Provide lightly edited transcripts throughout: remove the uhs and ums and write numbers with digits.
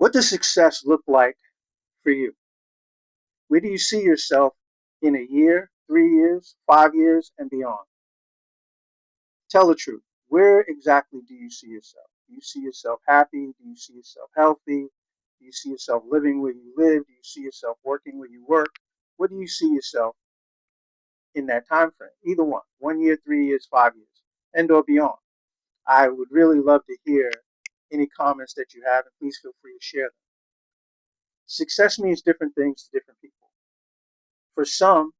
What does success look like for you? Where do you see yourself in a year, 3 years, 5 years, and beyond? Tell the truth. Where exactly do you see yourself? Do you see yourself happy? Do you see yourself healthy? Do you see yourself living where you live? Do you see yourself working where you work? What do you see yourself in that time frame? Either one year, 3 years, 5 years, and or beyond. I would really love to hear any comments that you have, and please feel free to share them. Success means different things to different people. For some,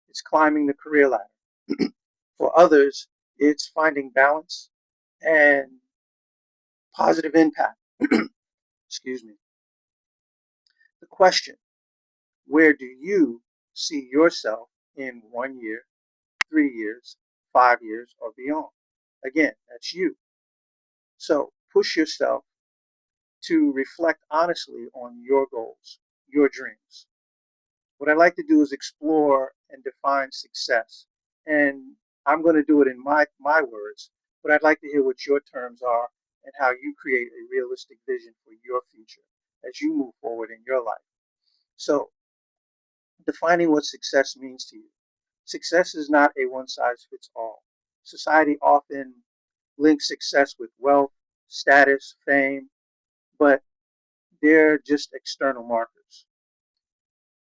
it's climbing the career ladder. For others, it's finding balance and positive impact. Excuse me. The question, where do you see yourself in 1 year, 3 years, 5 years, or beyond? Again, that's you. So push yourself to reflect honestly on your goals, your dreams. What I'd like to do is explore and define success. And I'm going to do it in my words, but I'd like to hear what your terms are and how you create a realistic vision for your future as you move forward in your life. So, defining what success means to you. Success is not a one size fits all. Society often links success with wealth, status, fame, but they're just external markers.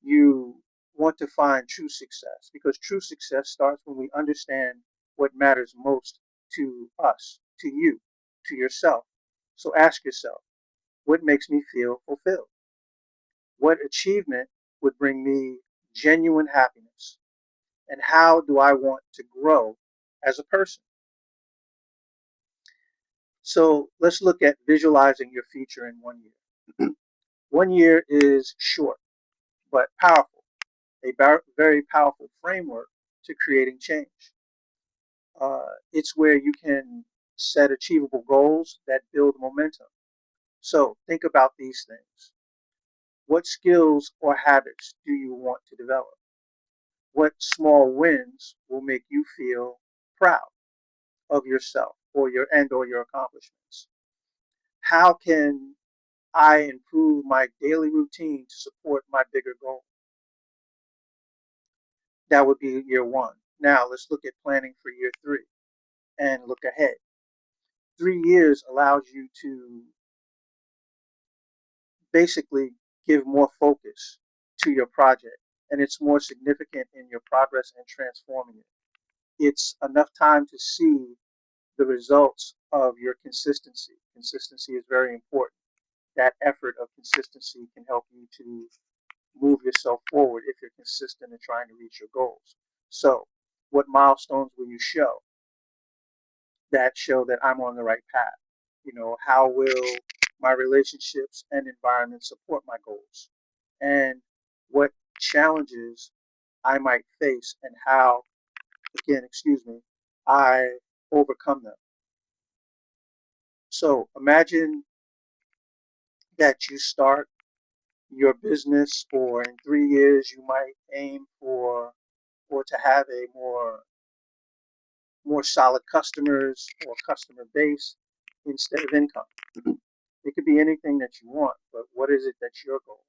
You want to find true success because true success starts when we understand what matters most to us, to you, to yourself. So ask yourself, what makes me feel fulfilled? What achievement would bring me genuine happiness? And how do I want to grow as a person? So let's look at visualizing your future in 1 year. 1 year is short but powerful, a very powerful framework to creating change. It's where you can set achievable goals that build momentum. So think about these things. What skills or habits do you want to develop? What small wins will make you feel proud of yourself or your accomplishments? How can I improve my daily routine to support my bigger goal? That would be year one. Now let's look at planning for year three and look ahead. 3 years allows you to basically give more focus to your project and it's more significant in your progress and transforming it. It's enough time to see the results of your consistency. Consistency is very important. That effort of consistency can help you to move yourself forward if you're consistent in trying to reach your goals. So, what milestones will you show that show that I'm on the right path? How will my relationships and environment support my goals? And what challenges I might face and how, again, excuse me, I overcome them. So imagine that you start your business, or in 3 years, you might aim for or to have a more solid customers or customer base instead of income. It could be anything that you want, but what is it that's your goal?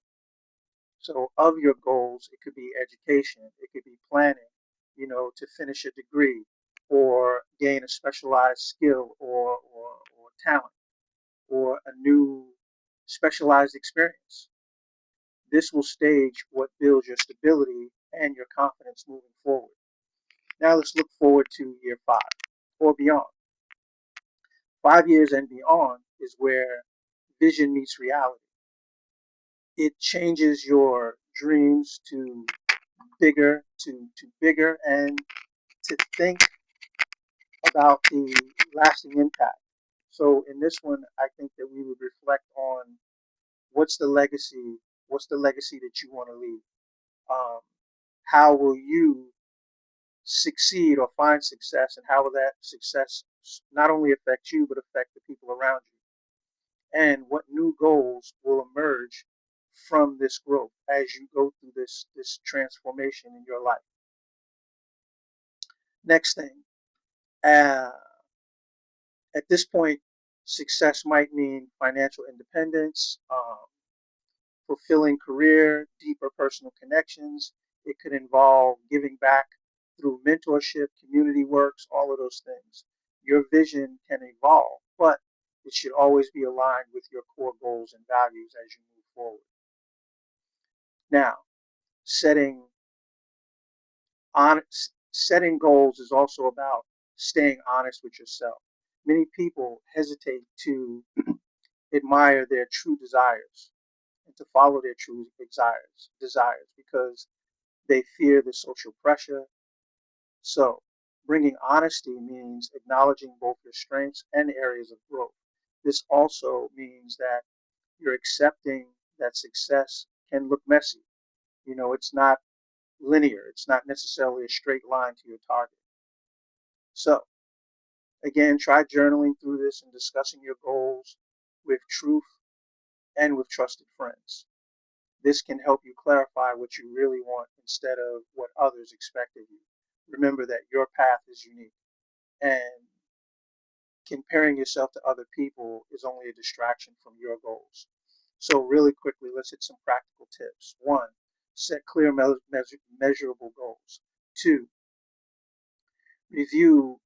So, of your goals, it could be education, it could be planning, to finish a degree or gain a specialized skill or talent or a new specialized experience. This will stage what builds your stability and your confidence moving forward. Now, let's look forward to year five or beyond. 5 years and beyond is where vision meets reality. It changes your dreams to bigger and to think about the lasting impact. So in this one, I think that we would reflect on what's the legacy, what's the legacy that you want to leave. Um, how will you succeed or find success, and how will that success not only affect you but affect the people around you? And what new goals will emerge from this growth as you go through this transformation in your life? Next thing, uh, at this point, success might mean financial independence, fulfilling career, deeper personal connections. It could involve giving back through mentorship, community works, all of those things. Your vision can evolve, but it should always be aligned with your core goals and values as you move forward. Now, setting setting goals is also about staying honest with yourself. Many people hesitate to admire their true desires and to follow their true desires because they fear the social pressure. So, bringing honesty means acknowledging both your strengths and areas of growth. This also means that you're accepting that success can look messy. It's not linear, it's not necessarily a straight line to your target. So, again, try journaling through this and discussing your goals with truth and with trusted friends. This can help you clarify what you really want instead of what others expect of you. Remember that your path is unique, and comparing yourself to other people is only a distraction from your goals. So, really quickly, let's hit some practical tips. One, set clear, measurable goals. Two, review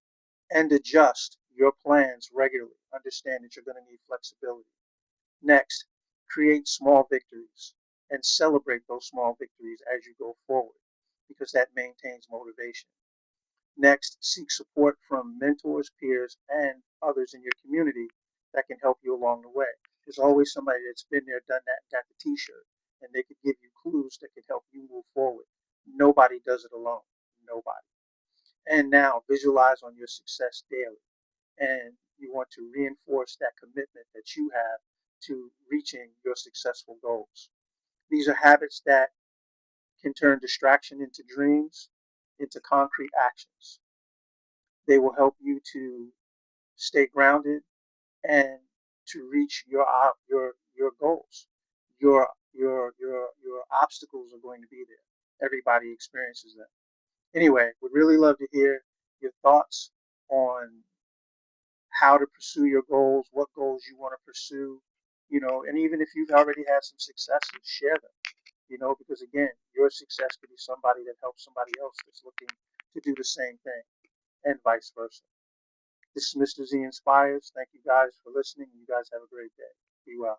and adjust your plans regularly. Understand that you're going to need flexibility. Next, create small victories and celebrate those small victories as you go forward because that maintains motivation. Next, seek support from mentors, peers, and others in your community that can help you along the way. There's always somebody that's been there, done that, got the t shirt, and they could give you clues that could help you move forward. Nobody does it alone. Nobody. And now visualize on your success daily. And you want to reinforce that commitment that you have to reaching your successful goals. These are habits that can turn distraction into dreams, into concrete actions. They will help you to stay grounded and to reach your goals. Your obstacles are going to be there. Everybody experiences them. Anyway, would really love to hear your thoughts on how to pursue your goals, what goals you want to pursue, and even if you've already had some successes, share them, because again, your success could be somebody that helps somebody else that's looking to do the same thing, and vice versa. This is Mr. Z Inspires. Thank you guys for listening. You guys have a great day. Be well.